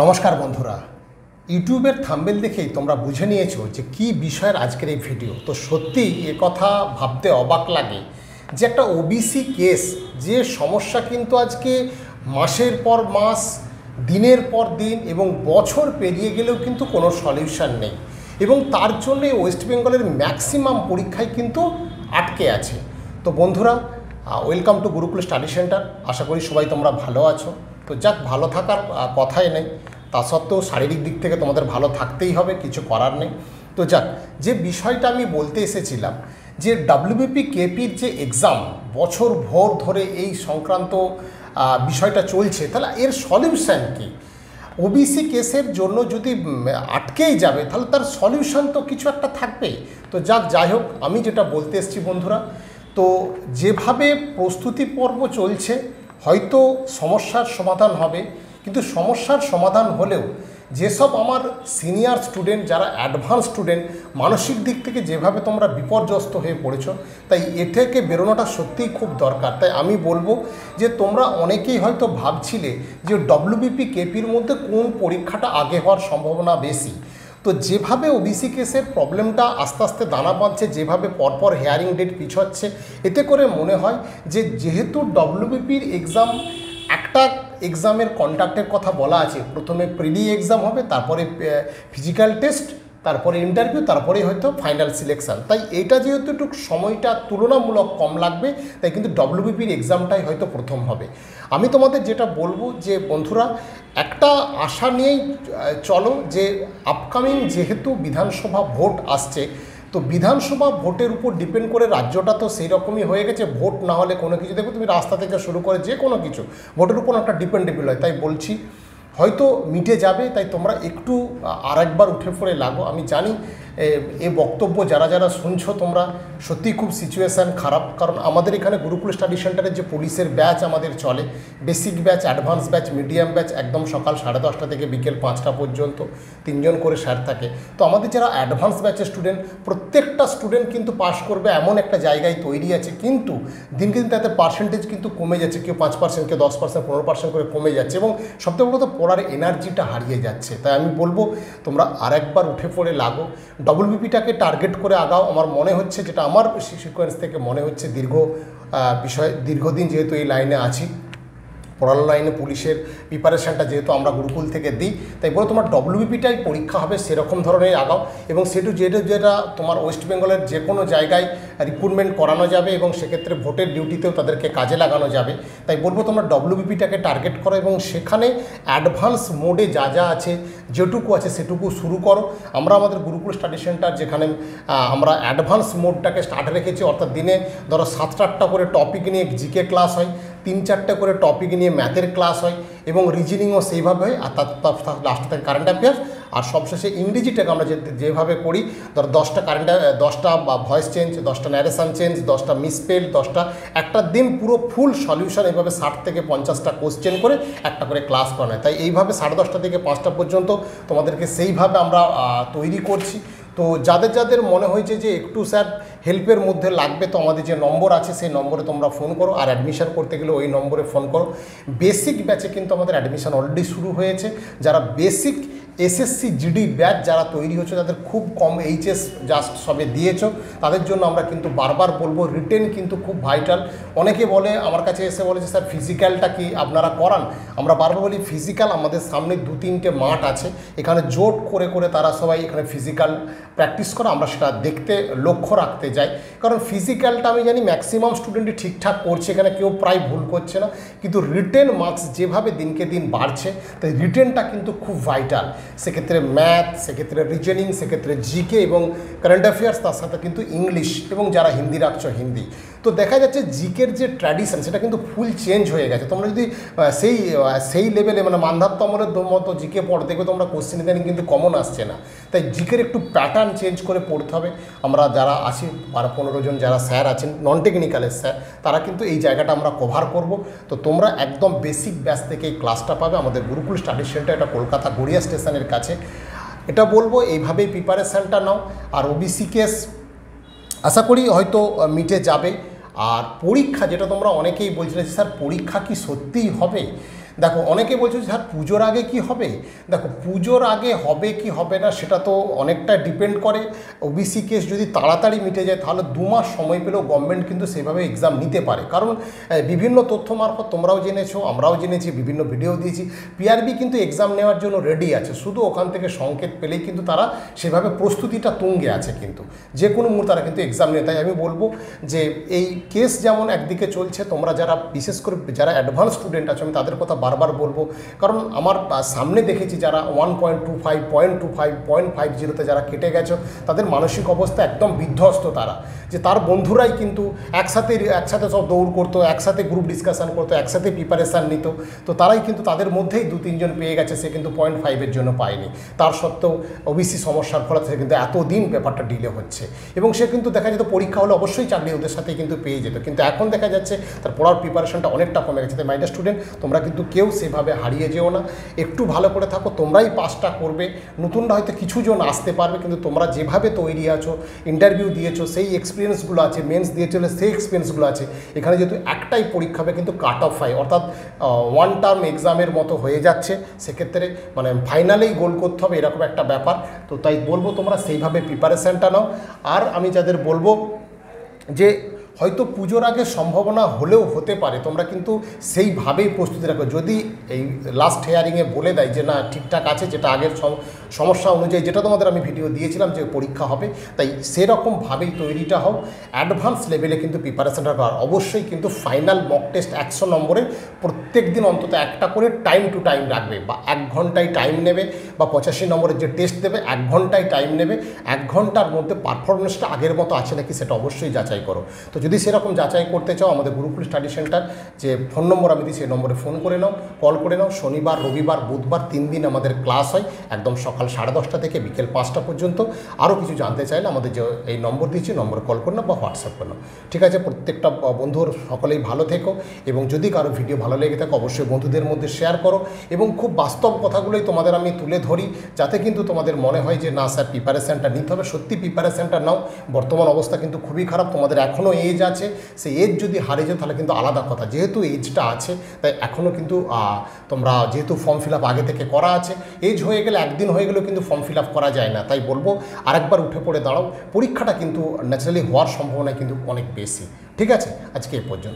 নমস্কার বন্ধুরা, ইউটিউবের থাম্বনেল দেখেই তোমরা বুঝে নিয়েছো যে কী বিষয়ের আজকের এই ভিডিও। তো সত্যিই এ কথা ভাবতে অবাক লাগে যে একটা ওবিসি কেস, যে সমস্যা কিন্তু আজকে মাসের পর মাস, দিনের পর দিন এবং বছর পেরিয়ে গেলেও কিন্তু কোনো সলিউশন নেই, এবং তার জন্যে ওয়েস্ট বেঙ্গলের ম্যাক্সিমাম পরীক্ষায় কিন্তু আটকে আছে। তো বন্ধুরা, welcome to Gurukul study centre. আশা করি সবাই তোমরা ভালো আছো। তো যাক, ভালো থাকার কথাই নেই, তা সত্ত্বেও শারীরিক দিক থেকে তোমাদের ভালো থাকতেই হবে, কিছু করার নেই। তো যাক, যে বিষয়টা আমি বলতে এসেছিলাম যে ডাব্লিউবিপি কেপির যে এক্সাম বছর ভর ধরে এই সংক্রান্ত বিষয়টা চলছে, তাহলে এর সলিউশন কী? ওবিসি কেসের জন্য যদি আটকেই যাবে তাহলে তার সলিউশন তো কিছু একটা থাকবেই। তো যাই হোক, আমি যেটা বলতে এসেছি বন্ধুরা, তো যেভাবে প্রস্তুতি পর্ব চলছে হয়তো সমস্যার সমাধান হবে, কিন্তু সমস্যার সমাধান হলেও যেসব আমার সিনিয়র স্টুডেন্ট, যারা অ্যাডভান্স স্টুডেন্ট, মানসিক দিক থেকে যেভাবে তোমরা বিপর্যস্ত হয়ে পড়েছো, তাই এ থেকে বেরোনোটা সত্যিই খুব দরকার। তাই আমি বলবো যে তোমরা অনেকেই হয়তো ভাবছিলে যে ডব্লিউবিপি কেপির মধ্যে কোন পরীক্ষাটা আগে হওয়ার সম্ভাবনা বেশি। তো যেভাবে ওবিসি কেসের প্রবলেমটা আস্তে আস্তে দানা বাঁধছে, যেভাবে পরপর হেয়ারিং ডেট পিছোচ্ছে, এতে করে মনে হয় যে যেহেতু ডব্লিউবিপির এক্সাম একটা এক্সামের কন্ডাক্টের কথা বলা আছে, প্রথমে প্রিলি এক্সাম হবে, তারপরে ফিজিক্যাল টেস্ট, তারপরে ইন্টারভিউ, তারপরে হয়তো ফাইনাল সিলেকশান। তাই এইটা যেহেতু একটু সময়টা তুলনামূলক কম লাগবে, তাই কিন্তু ডব্লিউবিপির এক্সামটাই হয়তো প্রথম হবে। আমি তোমাদের যেটা বলবো যে বন্ধুরা, একটা আশা নিয়েই চলো যে আপকামিং যেহেতু বিধানসভা ভোট আসছে, তো বিধানসভা ভোটের উপর ডিপেন্ড করে রাজ্যটা তো সেই রকমই হয়ে গেছে। ভোট না হলে কোনো কিছু, দেখো তুমি রাস্তা থেকে শুরু করে যে কোনো কিছু ভোটের উপর একটা ডিপেন্ডেবল হয়। তাই বলছি হয়তো মিটে যাবে, তাই তোমরা একটু আরেকবার উঠে পড়ে লাগো। আমি জানি এ বক্তব্য যারা যারা শুনছো তোমরা সত্যিই খুব সিচুয়েশান খারাপ, কারণ আমাদের এখানে গুরুকুল স্টাডি সেন্টারে যে পুলিশের ব্যাচ আমাদের চলে, basic batch, advance batch, medium batch, একদম সকাল 10:30 থেকে বিকেল 5টা পর্যন্ত 3 জন করে স্যার থাকে। তো আমাদের যারা অ্যাডভান্স ব্যাচের স্টুডেন্ট, প্রত্যেকটা স্টুডেন্ট কিন্তু পাস করবে এমন একটা জায়গায় তৈরি আছে, কিন্তু দিনকে দিন তাতে পার্সেন্টেজ কিন্তু কমে যাচ্ছে, কেউ 5%, কেউ 10%, 15% করে কমে যাচ্ছে, এবং সবথেকে বড় কথা পড়ার এনার্জিটা হারিয়ে যাচ্ছে। তাই আমি বলবো তোমরা আরেকবার উঠে পড়ে লাগো, ডব্লিউবিপিটাকে টার্গেট করে আগাও। আমার মনে হচ্ছে, যেটা আমার সিকোয়েন্স থেকে মনে হচ্ছে, দীর্ঘদিন যেহেতু এই লাইনে আছি, পড়ার লাইনে পুলিশের প্রিপারেশানটা যেহেতু আমরা গুরুকুল থেকে দিই, তাই বলে তোমার ডব্লিউবিপিটাই পরীক্ষা হবে সেরকম ধরনের আগাও, এবং যেটা তোমার ওয়েস্ট বেঙ্গলের যে কোনো জায়গায় রিক্রুটমেন্ট করানো যাবে, এবং সেক্ষেত্রে ভোটের ডিউটিতেও তাদেরকে কাজে লাগানো যাবে। তাই বলবো তোমরা ডব্লিউবিপিটাকে টার্গেট করো, এবং সেখানে অ্যাডভান্স মোডে যা যা আছে, যেটুকু আছে সেটুকু শুরু করো। আমরা আমাদের গুরুকুল স্টাডি সেন্টার, যেখানে আমরা অ্যাডভান্স মোডটাকে স্টার্ট রেখেছি, অর্থাৎ দিনে ধরো 7-8টা করে টপিক নিয়ে জিকে ক্লাস হয়, 3-4টে করে টপিক নিয়ে ম্যাথের ক্লাস হয়, এবং রিজনিংও সেইভাবে হয়, আর তার লাস্টে থাকে কারেন্ট অ্যাফেয়ার্স, আর সবশেষে ইংরেজিটাকে আমরা যেভাবে করি, ধরো 10টা ভয়েস চেঞ্জ, 10টা ন্যারেশন চেঞ্জ, 10টা মিসপেল, 10টা, একটা দিন পুরো ফুল সলিউশন, এইভাবে 60 থেকে 50টা কোশ্চেন করে একটা করে ক্লাস করানো হয়। তাই এইভাবে 10:30 থেকে 5টা পর্যন্ত তোমাদেরকে সেইভাবে আমরা তৈরি করছি। তো যাদের যাদের মনে হয়েছে যে একটু স্যার হেল্পের মধ্যে লাগবে, তো আমাদের যে নম্বর আছে সেই নম্বরে তোমরা ফোন করো, আর অ্যাডমিশন করতে গেলে ওই নম্বরে ফোন করো। বেসিক ব্যাচে কিন্তু আমাদের অ্যাডমিশন অলরেডি শুরু হয়েছে। যারা বেসিক এসএসসি জিডি ব্যাচ যারা তৈরি হচ্ছে, তাদের খুব কম এইচএস জাস্ট সবে দিয়েছো, তাদের জন্য আমরা কিন্তু বারবার বলবো রিটেন কিন্তু খুব ভাইটাল। অনেকে বলে, আমার কাছে এসে বলে যে স্যার ফিজিক্যালটা কি আপনারা করান? আমরা বারবার বলি ফিজিক্যাল আমাদের সামনে 2-3টে মাঠ আছে, এখানে জোট করে করে তারা সবাই এখানে ফিজিক্যাল প্র্যাকটিস করে, আমরা সেটা দেখতে লক্ষ্য রাখতে যাই। কারণ ফিজিক্যালটা আমি জানি ম্যাক্সিমাম স্টুডেন্টই ঠিকঠাক করছে, এখানে কেউ প্রায় ভুল করছে না, কিন্তু রিটেন মার্কস যেভাবে দিনকে দিন বাড়ছে, তাই রিটেনটা কিন্তু খুব ভাইটাল। সেক্ষেত্রে ম্যাথ, সেক্ষেত্রে রিজনিং, সেক্ষেত্রে জিকে এবং কারেন্ট অ্যাফেয়ার্স, তার সাথে কিন্তু ইংলিশ, এবং যারা হিন্দি রাখছো হিন্দি। তো দেখা যাচ্ছে জিকের যে ট্র্যাডিশন সেটা কিন্তু ফুল চেঞ্জ হয়ে গেছে। তোমরা যদি সেই লেভেলে, মানে মান্ধাত্য আমলের মতো জিকে পড়, দেখবে তোমরা কোশ্চেন ইদানিং কিন্তু কমন আসছে না। তাই জিকের একটু প্যাটার্ন চেঞ্জ করে পড়তে হবে। আমরা যারা আছি 12-15 জন যারা স্যার আছেন, নন টেকনিক্যালের স্যার, তারা কিন্তু এই জায়গাটা আমরা কভার করব। তো তোমরা একদম বেসিক ব্যাচ থেকে এই ক্লাসটা পাবে আমাদের গুরুকুল স্টাডি সেন্টার, এটা কলকাতা গড়িয়া স্টেশনের কাছে। এটা বলবো এইভাবেই প্রিপারেশানটা নাও। আর ওবিসি কেস আশা করি হয়তো মিটে যাবে। আর পরীক্ষা, যেটা তোমরা অনেকেই বলছিলে স্যার পরীক্ষা কি সত্যিই হবে, দেখো অনেকে বলছে স্যার পুজোর আগে কি হবে। দেখো পুজোর আগে হবে কি হবে না সেটা তো অনেকটা ডিপেন্ড করে। ওবিসি কেস যদি তাড়াতাড়ি মিটে যায় তাহলে 2 মাস সময় পেলেও গভর্নমেন্ট কিন্তু সেভাবে এক্সাম নিতে পারে, কারণ বিভিন্ন তথ্য মারফত তোমরাও জেনেছো, আমরাও জেনেছি, বিভিন্ন ভিডিও দিয়েছি। পিআরবি কিন্তু এক্সাম নেওয়ার জন্য রেডি আছে, শুধু ওখান থেকে সংকেত পেলেই কিন্তু তারা সেভাবে প্রস্তুতিটা তুঙ্গে আছে, কিন্তু যে কোনো মুহূর্তে তারা কিন্তু এক্সাম নেয়। তাই আমি বলবো যে এই কেস যেমন একদিকে চলছে, তোমরা যারা বিশেষ করে যারা অ্যাডভান্স স্টুডেন্ট আছে আমি তাদের কথা বারবার বলবো, কারণ আমার সামনে দেখেছি যারা 1.25, 0.25, 0.50-তে যারা কেটে গেছো তাদের মানসিক অবস্থা একদম বিধ্বস্ত, তারা যে তার বন্ধুরাই কিন্তু একসাথে সব দৌড় করতো, একসাথে গ্রুপ ডিসকাশন করতো, একসাথে প্রিপারেশান নিত, তো তারাই কিন্তু তাদের মধ্যেই 2-3 জন পেয়ে গেছে, সে কিন্তু 0.5-এর জন্য পায়নি। তার সত্ত্বেও ওবিসি সমস্যার ফলে সে কিন্তু এতদিন ব্যাপারটা ডিলে হচ্ছে, এবং সে কিন্তু দেখা যেত পরীক্ষা হলে অবশ্যই চাকরি ওদের সাথে কিন্তু পেয়ে যেত, কিন্তু এখন দেখা যাচ্ছে তার পড়ার প্রিপারেশনটা অনেকটা কমে গেছে। তাই মাই ডিয়ার স্টুডেন্ট, তোমরা কিন্তু কেউ সেভাবে হারিয়ে যেও না, একটু ভালো করে থাকো, তোমরাই পাসটা করবে। নতুনরা হয়তো কিছু জন আসতে পারবে, কিন্তু তোমরা যেভাবে তৈরি আছো, ইন্টারভিউ দিয়েছো, সেই এক্সপিরিয়েন্সগুলো আছে, মেন্স দিয়েছিলে সেই এক্সপিরিয়েন্সগুলো আছে, এখানে যেহেতু একটাই পরীক্ষা হবে কিন্তু কাট অফ হয়, অর্থাৎ 1 টার্ম এক্সামের মতো হয়ে যাচ্ছে, সেক্ষেত্রে মানে ফাইনালেই গোল করতে হবে এরকম একটা ব্যাপার। তো তাই বলবো তোমরা সেইভাবে প্রিপারেশানটা নাও। আর আমি যাদের বলবো যে হয়তো পুজোর আগে সম্ভাবনা হলেও হতে পারে, তোমরা কিন্তু সেইভাবেই প্রস্তুতি রাখো। যদি এই লাস্ট হিয়ারিংয়ে বলে দেয় যে না ঠিকঠাক আছে, যেটা আগের সমস্যা অনুযায়ী যেটা তোমাদের আমি ভিডিও দিয়েছিলাম যে পরীক্ষা হবে, তাই সেরকমভাবেই তৈরিটা হোক। অ্যাডভান্স লেভেলে কিন্তু প্রিপারেশানটা করার, অবশ্যই কিন্তু ফাইনাল মক টেস্ট 100 নম্বরের প্রত্যেক দিন অন্তত একটা করে টাইম টু টাইম রাখবে, বা 1 ঘন্টায় টাইম নেবে, বা 85 নম্বরের যে টেস্ট দেবে 1 ঘন্টায় টাইম নেবে। 1 ঘন্টার মধ্যে পারফরমেন্সটা আগের মতো আছে নাকি সেটা অবশ্যই যাচাই করো। তো যদি সেরকম যাচাই করতে চাও, আমাদের গুরুকুল স্টাডি সেন্টার যে ফোন নম্বর আমি দিই সেই নম্বরে ফোন করে নাও, কল করে নাও। শনিবার, রবিবার, বুধবার 3 দিন আমাদের ক্লাস হয়, একদম সকাল 10:30 থেকে বিকেল 5টা পর্যন্ত। আরও কিছু জানতে চাইলে আমাদের যে এই নম্বর দিচ্ছি নম্বরে কল করে নাও বা হোয়াটসঅ্যাপ করে নাও। ঠিক আছে, প্রত্যেকটা বন্ধুর সকলেই ভালো থেকো, এবং যদি কারো ভিডিও ভালো লেগে থাকে অবশ্যই বন্ধুদের মধ্যে শেয়ার করো, এবং খুব বাস্তব কথাগুলোই তোমাদের আমি তুলে ধরি, যাতে কিন্তু তোমাদের মনে হয় যে না স্যার প্রিপারেশানটা নিতে হবে। সত্যি প্রিপারেশানটা নাও, বর্তমান অবস্থা কিন্তু খুবই খারাপ, তোমাদের এখনও এজ আছে, সেই এজ যদি হারিয়ে যায় তাহলে কিন্তু আলাদা কথা। যেহেতু এজটা আছে তাই এখনও কিন্তু তোমরা যেহেতু ফর্ম ফিল আপ আগে থেকে করা আছে, এজ হয়ে গেলে একদিন হয়ে গেলেও কিন্তু ফর্ম ফিল আপ করা যায় না। তাই বলবো আরেকবার উঠে পড়ে দাঁড়াও, পরীক্ষাটা কিন্তু ন্যাচারালি হওয়ার সম্ভাবনা কিন্তু অনেক বেশি। ঠিক আছে, আজকে এ পর্যন্ত।